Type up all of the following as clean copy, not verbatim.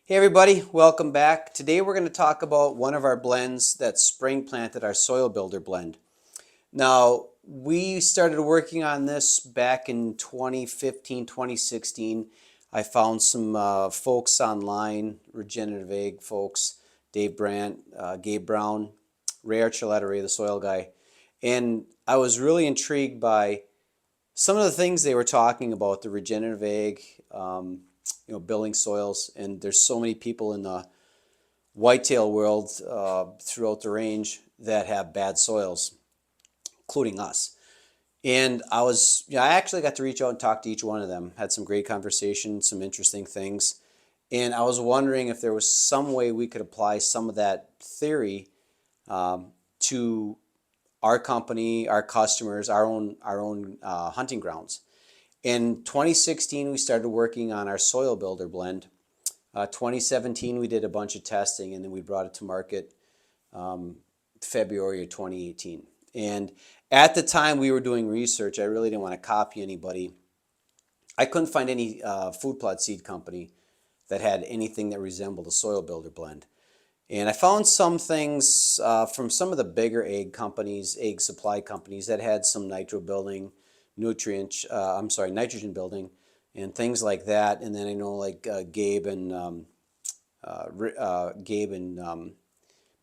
Hey everybody, welcome back. Today we're going to talk about one of our blends that spring planted, our Soil Builder blend. Now, we started working on this back in 2015, 2016. I found some folks online, regenerative ag folks, Dave Brandt, Gabe Brown, Ray Archuleta, Ray the Soil Guy. And I was really intrigued by some of the things they were talking about, the regenerative ag, building soils. And there's so many people in the whitetail world throughout the range that have bad soils, including us. And I actually got to reach out and talk to each one of them. Had some great conversations, some interesting things. And I was wondering if there was some way we could apply some of that theory to our company, our customers, our own hunting grounds. In 2016, we started working on our Soil Builder blend. 2017, we did a bunch of testing, and then we brought it to market February of 2018. And at the time we were doing research, I really didn't want to copy anybody. I couldn't find any food plot seed company that had anything that resembled a Soil Builder blend. And I found some things from some of the bigger egg supply companies that had some nitrogen building, and things like that. And then I know like Gabe and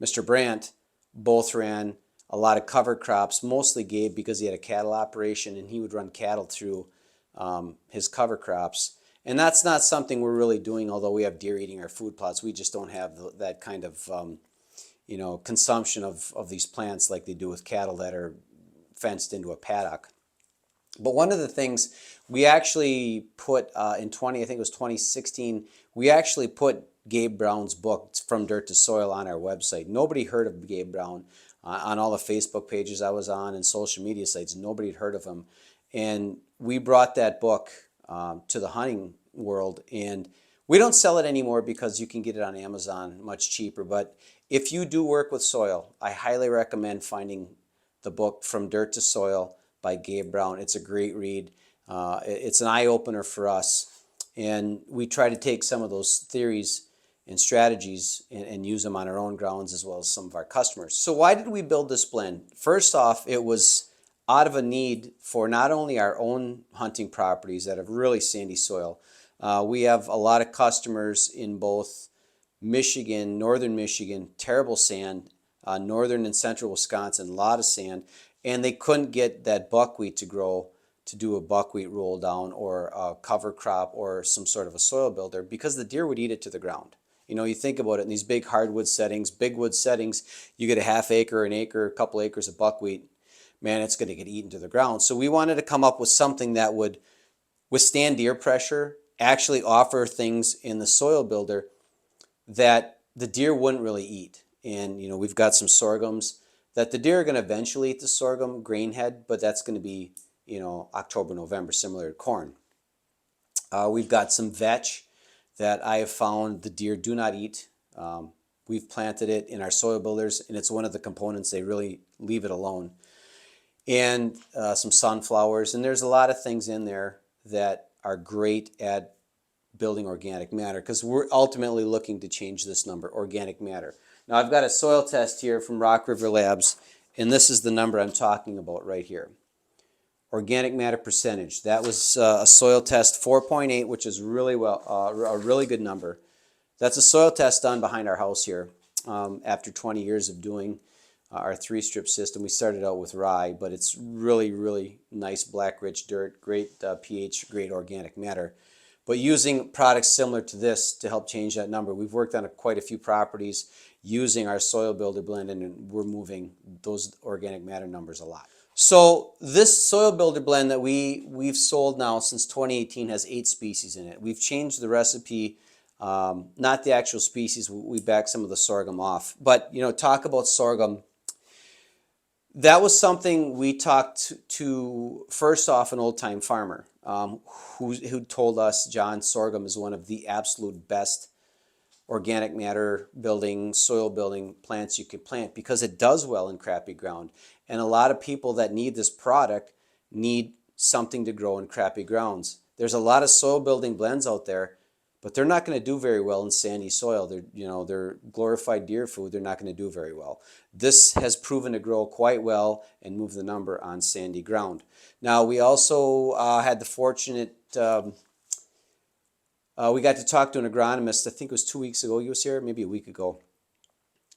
Mr. Brandt both ran a lot of cover crops, mostly Gabe because he had a cattle operation and he would run cattle through his cover crops. And that's not something we're really doing, although we have deer eating our food plots. We just don't have that kind of consumption of these plants like they do with cattle that are fenced into a paddock. But one of the things we actually put I think it was 2016, we actually put Gabe Brown's book, From Dirt to Soil, on our website. Nobody heard of Gabe Brown. On all the Facebook pages I was on and social media sites, nobody had heard of him. And we brought that book to the hunting world, and we don't sell it anymore because you can get it on Amazon much cheaper. But if you do work with soil, I highly recommend finding the book From Dirt to Soil by Gabe Brown. It's a great read. It's an eye-opener for us, and we try to take some of those theories and strategies and use them on our own grounds as well as some of our customers. So why did we build this blend? First off, it was out of a need for not only our own hunting properties that have really sandy soil. We have a lot of customers in both Michigan, northern Michigan, terrible sand, northern and central Wisconsin, a lot of sand, and they couldn't get that buckwheat to grow to do a buckwheat roll down or a cover crop or some sort of a soil builder because the deer would eat it to the ground. You think about it in these big hardwood settings, big wood settings, you get a half acre, an acre, a couple acres of buckwheat, man, it's going to get eaten to the ground. So we wanted to come up with something that would withstand deer pressure, actually offer things in the soil builder that the deer wouldn't really eat. And, we've got some sorghums that the deer are going to eventually eat the sorghum grain head, but that's going to be, October, November, similar to corn. We've got some vetch that I have found the deer do not eat. We've planted it in our soil builders, and it's one of the components they really leave it alone. And some sunflowers, and there's a lot of things in there that are great at building organic matter because we're ultimately looking to change this number, organic matter. Now I've got a soil test here from Rock River Labs, and this is the number I'm talking about right here. Organic matter percentage. That was a soil test 4.8, which is really a really good number. That's a soil test done behind our house here after 20 years of doing our 3-strip system. We started out with rye, but it's really, really nice black rich dirt, great pH, great organic matter. But using products similar to this to help change that number, we've worked on quite a few properties using our soil builder blend, and we're moving those organic matter numbers a lot. So this soil builder blend that we've sold now since 2018 has 8 species in it. We've changed the recipe, not the actual species. We backed some of the sorghum off. But talk about sorghum. That was something we talked to first off an old-time farmer who told us, John, sorghum is one of the absolute best organic matter building, soil building plants you could plant because it does well in crappy ground. And a lot of people that need this product need something to grow in crappy grounds. There's a lot of soil building blends out there, but they're not going to do very well in sandy soil. They're glorified deer food. They're not going to do very well. This has proven to grow quite well and move the number on sandy ground. Now, we also had the fortunate, we got to talk to an agronomist, I think it was 2 weeks ago. He was here, maybe a week ago.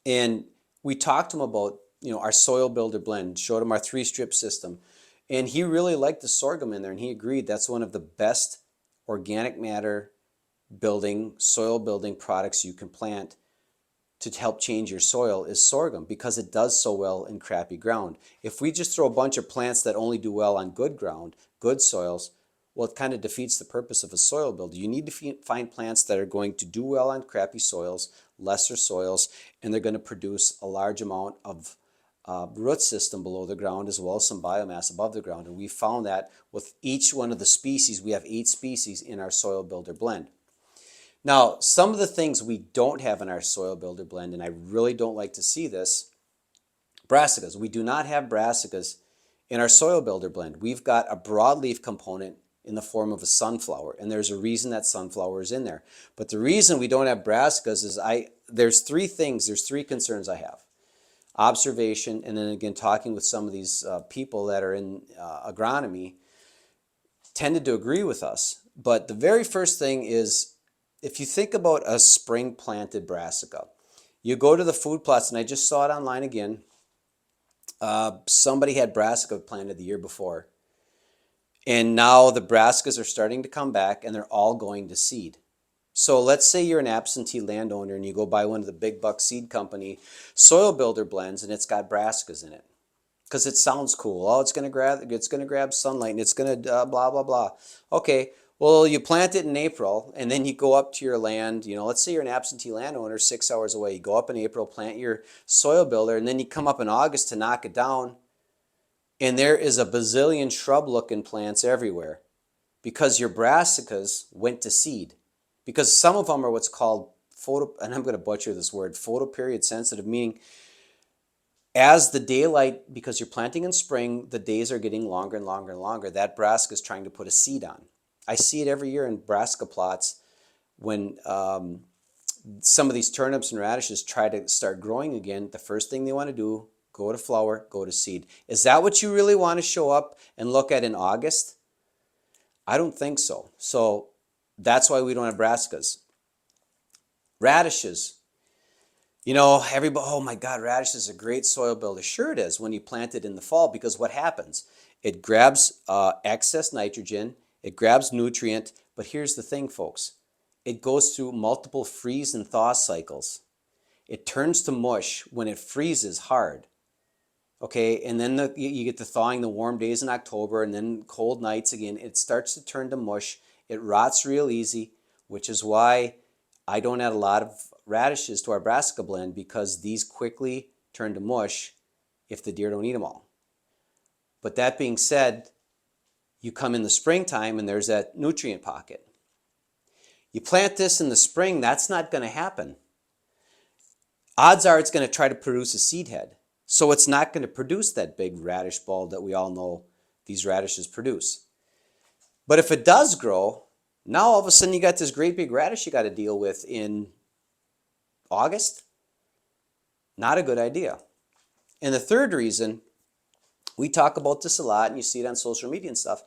And we talked to him about, our soil builder blend, showed him our 3-strip system. And he really liked the sorghum in there, and he agreed that's one of the best organic matter soil building products you can plant to help change your soil is sorghum, because it does so well in crappy ground. If we just throw a bunch of plants that only do well on good ground, good soils, well, it kind of defeats the purpose of a soil builder. You need to find plants that are going to do well on crappy soils, lesser soils, and they're going to produce a large amount of root system below the ground, as well as some biomass above the ground. And we found that with each one of the species. We have 8 species in our soil builder blend. Now, some of the things we don't have in our soil builder blend, and I really don't like to see this, brassicas. We do not have brassicas in our soil builder blend. We've got a broadleaf component in the form of a sunflower, and there's a reason that sunflower is in there. But the reason we don't have brassicas is there's 3 concerns I have. Observation, and then again talking with some of these people that are in agronomy tended to agree with us. But the very first thing is, if you think about a spring planted brassica, you go to the food plots, and I just saw it online again. Somebody had brassica planted the year before, and now the brassicas are starting to come back, and they're all going to seed. So let's say you're an absentee landowner and you go buy one of the big buck seed company soil builder blends, and it's got brassicas in it because it sounds cool. Oh, it's going to grab sunlight, and it's going to blah blah blah. Okay, well, you plant it in April, and then you go up to your land. Let's say you're an absentee landowner 6 hours away. You go up in April, plant your soil builder, and then you come up in August to knock it down, and there is a bazillion shrub-looking plants everywhere because your brassicas went to seed. Because some of them are what's called and I'm going to butcher this word, photoperiod sensitive, meaning as the daylight, because you're planting in spring, the days are getting longer and longer and longer. That brassica is trying to put a seed on. I see it every year in brassica plots when some of these turnips and radishes try to start growing again. The first thing they want to do, go to flower, go to seed. Is that what you really want to show up and look at in August? I don't think so. So that's why we don't have brassicas. Radishes. Everybody, oh my God, radish is a great soil builder. Sure it is when you plant it in the fall, because what happens? It grabs excess nitrogen, it grabs nutrient, but here's the thing, folks. It goes through multiple freeze and thaw cycles. It turns to mush when it freezes hard. Okay, and then you get the thawing, the warm days in October, and then cold nights again. It starts to turn to mush. It rots real easy, which is why I don't add a lot of radishes to our brassica blend, because these quickly turn to mush if the deer don't eat them all. But that being said, you come in the springtime and there's that nutrient pocket. You plant this in the spring, that's not going to happen. Odds are it's going to try to produce a seed head. So it's not going to produce that big radish bulb that we all know these radishes produce. But if it does grow, now all of a sudden you got this great big radish you got to deal with in August. Not a good idea. And the third reason, we talk about this a lot and you see it on social media and stuff,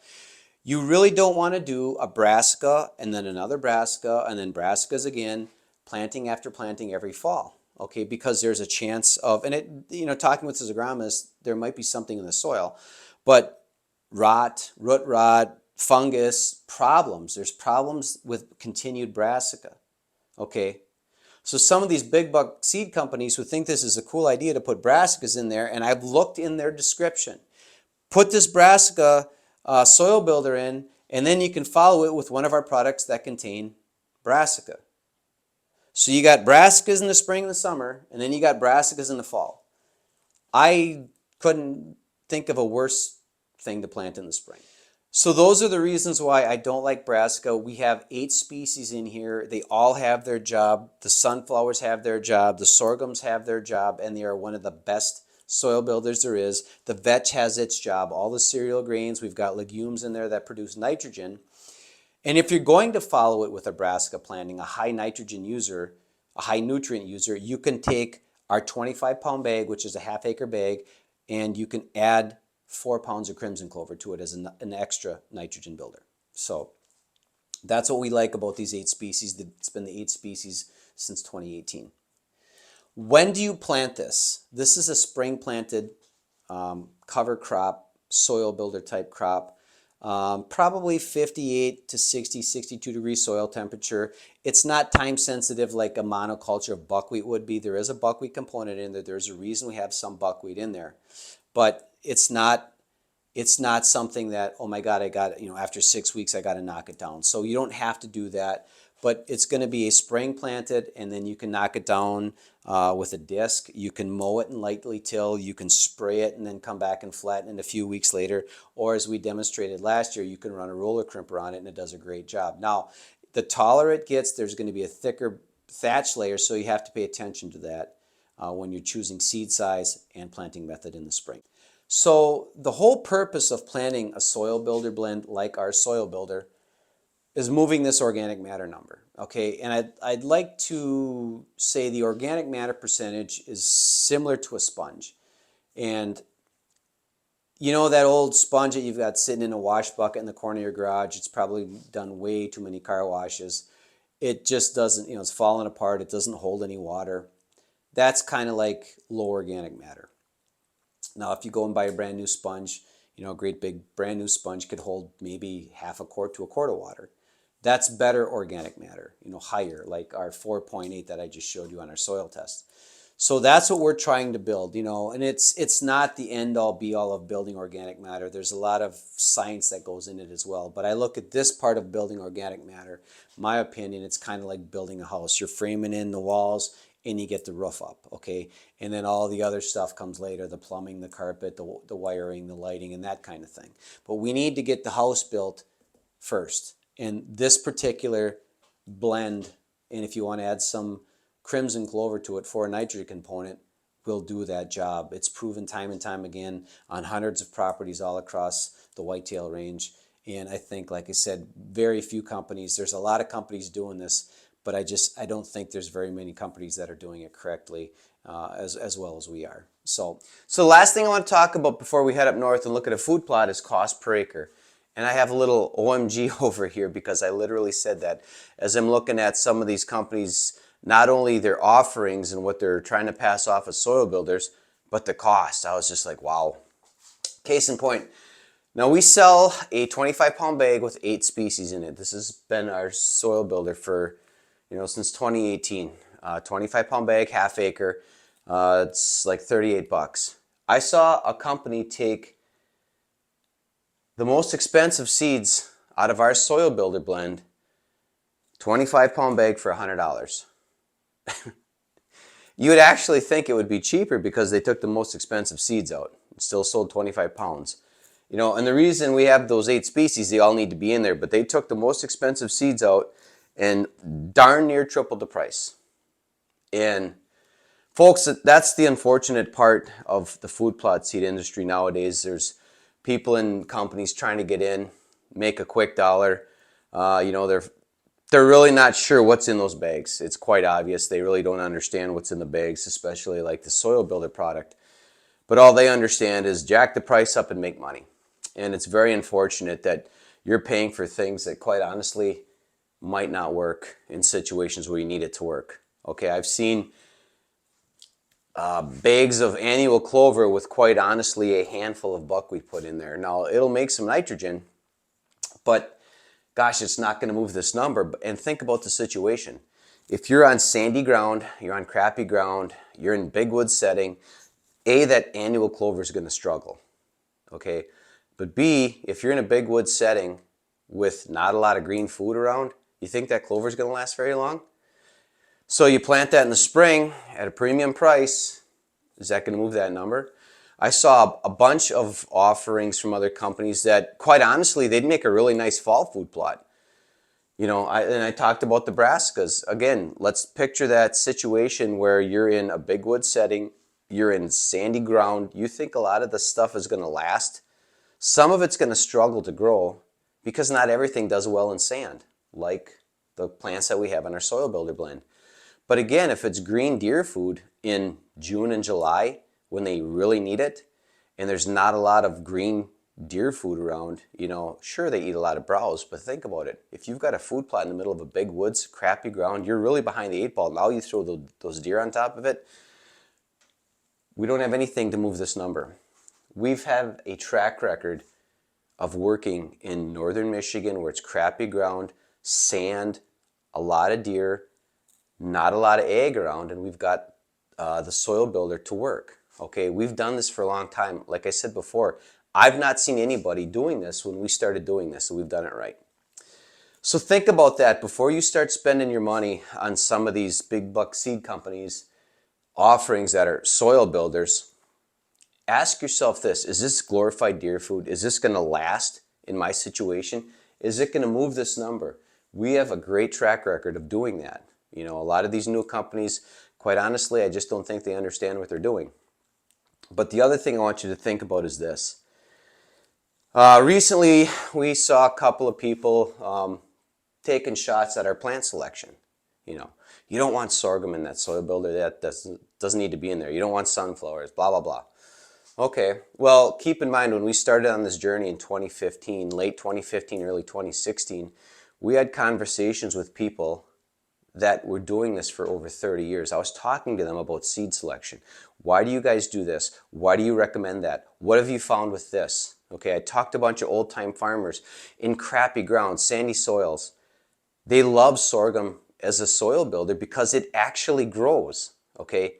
you really don't want to do a brassica and then another brassica and then brassicas again, planting after planting every fall. Okay, because there's a chance of, and it, talking with this agronomist, there might be something in the soil, but root rot, fungus, problems. There's problems with continued brassica. Okay, so some of these big buck seed companies who think this is a cool idea to put brassicas in there, and I've looked in their description, put this brassica soil builder in, and then you can follow it with one of our products that contain brassica. So you got brassicas in the spring and the summer, and then you got brassicas in the fall. I couldn't think of a worse thing to plant in the spring. So those are the reasons why I don't like brassica. We have 8 species in here. They all have their job. The sunflowers have their job. The sorghums have their job, and they are one of the best soil builders there is. The vetch has its job. All the cereal grains, we've got legumes in there that produce nitrogen. And if you're going to follow it with a brassica planting, a high nitrogen user, a high nutrient user, you can take our 25-pound bag, which is a half-acre bag, and you can add 4 pounds of crimson clover to it as an extra nitrogen builder. So that's what we like about these 8 species. It's been the 8 species since 2018. When do you plant this? This is a spring planted cover crop, soil builder type crop. Probably 58 to 60, 62 degree soil temperature. It's not time sensitive like a monoculture of buckwheat would be. There is a buckwheat component in there. There's a reason we have some buckwheat in there. But it's not something that, oh my God, I got, after 6 weeks, I got to knock it down. So you don't have to do that, but it's going to be a spring planted, and then you can knock it down with a disc. You can mow it and lightly till, you can spray it and then come back and flatten it a few weeks later. Or as we demonstrated last year, you can run a roller crimper on it and it does a great job. Now, the taller it gets, there's going to be a thicker thatch layer, so you have to pay attention to that when you're choosing seed size and planting method in the spring. So the whole purpose of planting a soil builder blend like our soil builder is moving this organic matter number, okay? And I'd like to say the organic matter percentage is similar to a sponge. And you know that old sponge that you've got sitting in a wash bucket in the corner of your garage, it's probably done way too many car washes. It just doesn't, it's falling apart, it doesn't hold any water. That's kind of like low organic matter. Now, if you go and buy a brand new sponge, a great big brand new sponge could hold maybe half a quart to a quart of water. That's better organic matter, higher, like our 4.8 that I just showed you on our soil test. So that's what we're trying to build, and it's not the end all be all of building organic matter. There's a lot of science that goes in it as well. But I look at this part of building organic matter, my opinion, it's kind of like building a house. You're framing in the walls and you get the roof up, okay? And then all the other stuff comes later, the plumbing, the carpet, the wiring, the lighting, and that kind of thing. But we need to get the house built first. And this particular blend, and if you want to add some crimson clover to it for a nitrogen component, will do that job. It's proven time and time again on hundreds of properties all across the whitetail range. And I think, like I said, very few companies, there's a lot of companies doing this, but I don't think there's very many companies that are doing it correctly as well as we are. So the last thing I want to talk about before we head up north and look at a food plot is cost per acre. And I have a little OMG over here because I literally said that as I'm looking at some of these companies, not only their offerings and what they're trying to pass off as soil builders, but the cost. I was just like, wow. Case in point. Now we sell a 25-pound bag with 8 species in it. This has been our soil builder for, since 2018. 25-pound bag, half acre. It's like $38. I saw a company take the most expensive seeds out of our soil builder blend, 25-pound bag for $100. You would actually think it would be cheaper because they took the most expensive seeds out. It still sold 25 pounds. And the reason we have those 8 species, they all need to be in there, but they took the most expensive seeds out and darn near tripled the price. And folks, that's the unfortunate part of the food plot seed industry nowadays. There's people and companies trying to get in, make a quick dollar. They're really not sure what's in those bags. It's quite obvious. They really don't understand what's in the bags, especially like the soil builder product. But all they understand is jack the price up and make money. And it's very unfortunate that you're paying for things that quite honestly might not work in situations where you need it to work. Okay, I've seen bags of annual clover with quite honestly a handful of buckwheat put in there. Now, it'll make some nitrogen, but gosh, it's not going to move this number. And think about the situation. If you're on sandy ground, you're on crappy ground, you're in big wood setting, A, that annual clover is going to struggle, okay? But B, if you're in a big wood setting with not a lot of green food around, you think that clover is going to last very long? So you plant that in the spring at a premium price, is that going to move that number? I saw a bunch of offerings from other companies that, quite honestly, they'd make a really nice fall food plot. I talked about the brassicas. Again, let's picture that situation where you're in a big wood setting, you're in sandy ground, you think a lot of the stuff is going to last. Some of it's going to struggle to grow, because not everything does well in sand, like the plants that we have in our soil builder blend. But again, if it's green deer food in June and July when they really need it, and there's not a lot of green deer food around, you know, sure, they eat a lot of browse, but think about it. If you've got a food plot in the middle of a big woods, crappy ground, you're really behind the 8 ball. Now you throw those deer on top of it. We don't have anything to move this number. We've had a track record of working in northern Michigan where it's crappy ground, sand, a lot of deer, not a lot of ag around, and we've got the soil builder to work. Okay, we've done this for a long time. Like I said before, I've not seen anybody doing this when we started doing this, so we've done it right. So think about that before you start spending your money on some of these big buck seed companies offerings that are soil builders. Ask yourself this: is this glorified deer food? Is this going to last in my situation? Is it going to move this number? We have a great track record of doing that. You know, a lot of these new companies, quite honestly, I just don't think they understand what they're doing. But the other thing I want you to think about is this. Recently, we saw a couple of people taking shots at our plant selection. You know, you don't want sorghum in that soil builder. That doesn't need to be in there. You don't want sunflowers, blah, blah, blah. Okay, well, keep in mind when we started on this journey in 2015, late 2015, early 2016, we had conversations with people that were doing this for over 30 years. I was talking to them about seed selection. Why do you guys do this? Why do you recommend that? What have you found with this? Okay, I talked to a bunch of old-time farmers in crappy ground, sandy soils. They love sorghum as a soil builder because it actually grows, okay?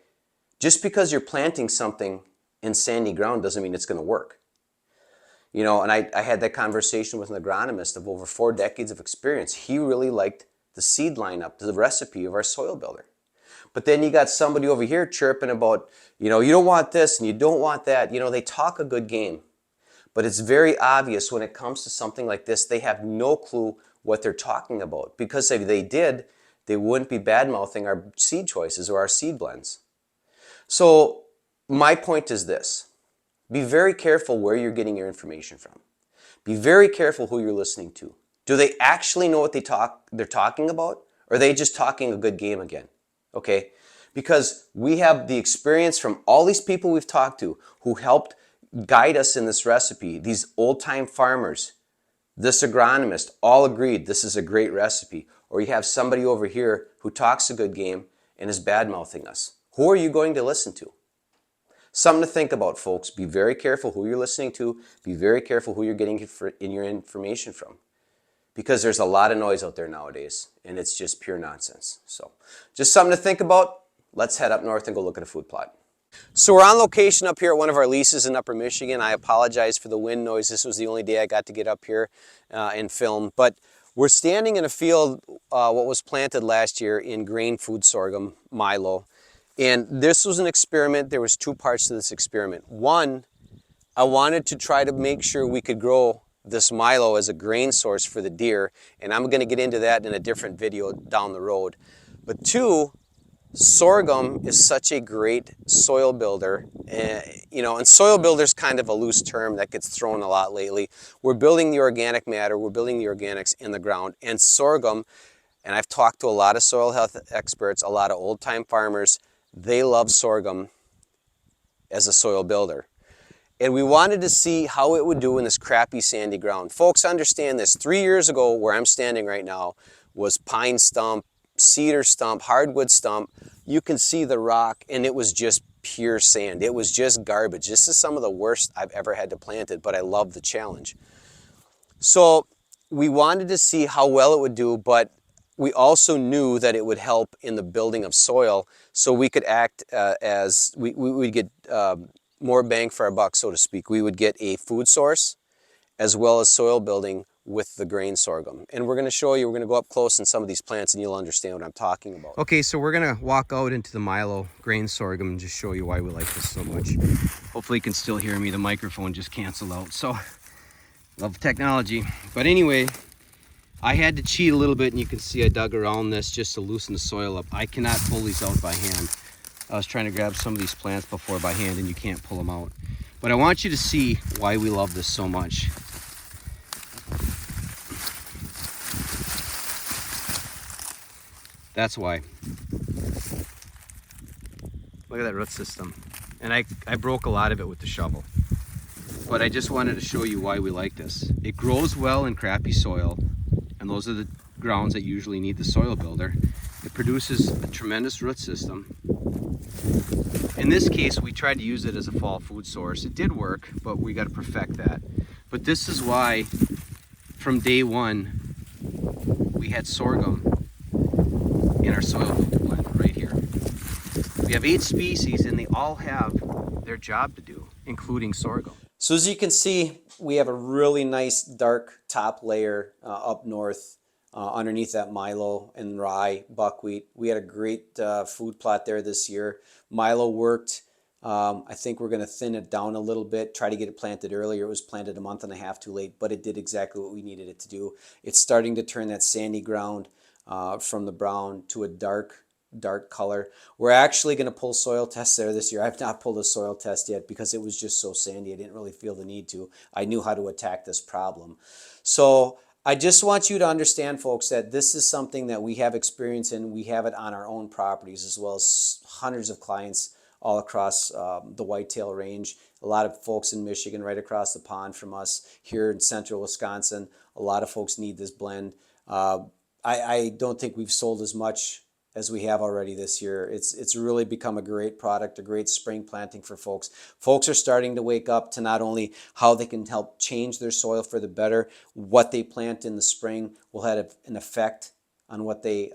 Just because you're planting something in sandy ground doesn't mean it's going to work. You know, and I had that conversation with an agronomist of over 4 decades of experience. He really liked the seed lineup, the recipe of our soil builder. But then you got somebody over here chirping about, you know, you don't want this and you don't want that. You know, they talk a good game. But it's very obvious when it comes to something like this, they have no clue what they're talking about. Because if they did, they wouldn't be bad-mouthing our seed choices or our seed blends. So my point is this: be very careful where you're getting your information from. Be very careful who you're listening to. Do they actually know what they're talking about? Or are they just talking a good game again? Okay? Because we have the experience from all these people we've talked to who helped guide us in this recipe. These old-time farmers, this agronomist, all agreed this is a great recipe. Or you have somebody over here who talks a good game and is bad-mouthing us. Who are you going to listen to? Something to think about, folks. Be very careful who you're listening to. Be very careful who you're getting your information from. Because there's a lot of noise out there nowadays, and it's just pure nonsense. So, just something to think about. Let's head up north and go look at a food plot. So we're on location up here at one of our leases in Upper Michigan. I apologize for the wind noise. This was the only day I got to get up here and film. But we're standing in a field, what was planted last year in grain food sorghum, milo. And this was an experiment. There was 2 parts to this experiment. One, I wanted to try to make sure we could grow this milo as a grain source for the deer. And I'm going to get into that in a different video down the road. But 2, sorghum is such a great soil builder. You know, and soil builder is kind of a loose term that gets thrown a lot lately. We're building the organic matter. We're building the organics in the ground. And sorghum, and I've talked to a lot of soil health experts, a lot of old-time farmers, they love sorghum as a soil builder. And we wanted to see how it would do in this crappy sandy ground. Folks, understand this. 3 years ago, where I'm standing right now, was pine stump, cedar stump, hardwood stump. You can see the rock, and it was just pure sand. It was just garbage. This is some of the worst I've ever had to plant it, but I love the challenge. So we wanted to see how well it would do, but we also knew that it would help in the building of soil, so we could act as we would get more bang for our buck, so to speak. We would get a food source as well as soil building with the grain sorghum. And we're going to show you, we're going to go up close in some of these plants and you'll understand what I'm talking about. Okay, so we're going to walk out into the milo grain sorghum and just show you why we like this so much. Hopefully you can still hear me. The microphone just canceled out. So, love technology. But anyway, I had to cheat a little bit, and you can see I dug around this just to loosen the soil up. I cannot pull these out by hand. I was trying to grab some of these plants before by hand, and you can't pull them out. But I want you to see why we love this so much. That's why. Look at that root system. And I broke a lot of it with the shovel. But I just wanted to show you why we like this. It grows well in crappy soil, and those are the grounds that usually need the soil builder. It produces a tremendous root system. In this case, we tried to use it as a fall food source. It did work, but we got to perfect that. But this is why, from day one, we had sorghum in our soil builder blend right here. We have 8 species, and they all have their job to do, including sorghum. So as you can see, we have a really nice dark top layer up north underneath that milo and rye buckwheat. We had a great food plot there this year. Milo worked. I think we're going to thin it down a little bit, try to get it planted earlier. It was planted a month and a half too late, but it did exactly what we needed it to do. It's starting to turn that sandy ground from the brown to a dark color. We're actually going to pull soil tests there this year. I've not pulled a soil test yet because it was just so sandy. I didn't really feel the need to. I knew how to attack this problem. So I just want you to understand, folks, that this is something that we have experience in. We have it on our own properties as well as hundreds of clients all across the whitetail range. A lot of folks in Michigan, right across the pond from us, here in central Wisconsin. A lot of folks need this blend. I don't think we've sold as much as we have already this year. It's really become a great product, a great spring planting for folks. Folks are starting to wake up to not only how they can help change their soil for the better, what they plant in the spring will have an effect on what they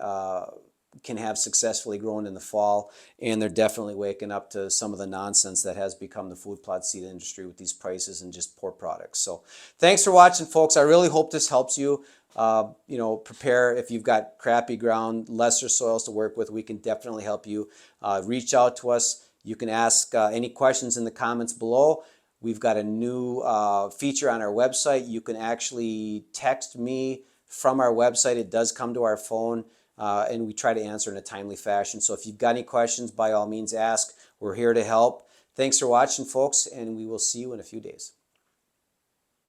can have successfully grown in the fall, and they're definitely waking up to some of the nonsense that has become the food plot seed industry with these prices and just poor products. So thanks for watching, folks. I really hope this helps you. Prepare if you've got crappy ground, lesser soils to work with. We can definitely help you. Reach out to us. You can ask any questions in the comments below. We've got a new feature on our website. You can actually text me from our website. It does come to our phone, and we try to answer in a timely fashion. So if you've got any questions, by all means ask. We're here to help. Thanks for watching, folks, and we will see you in a few days.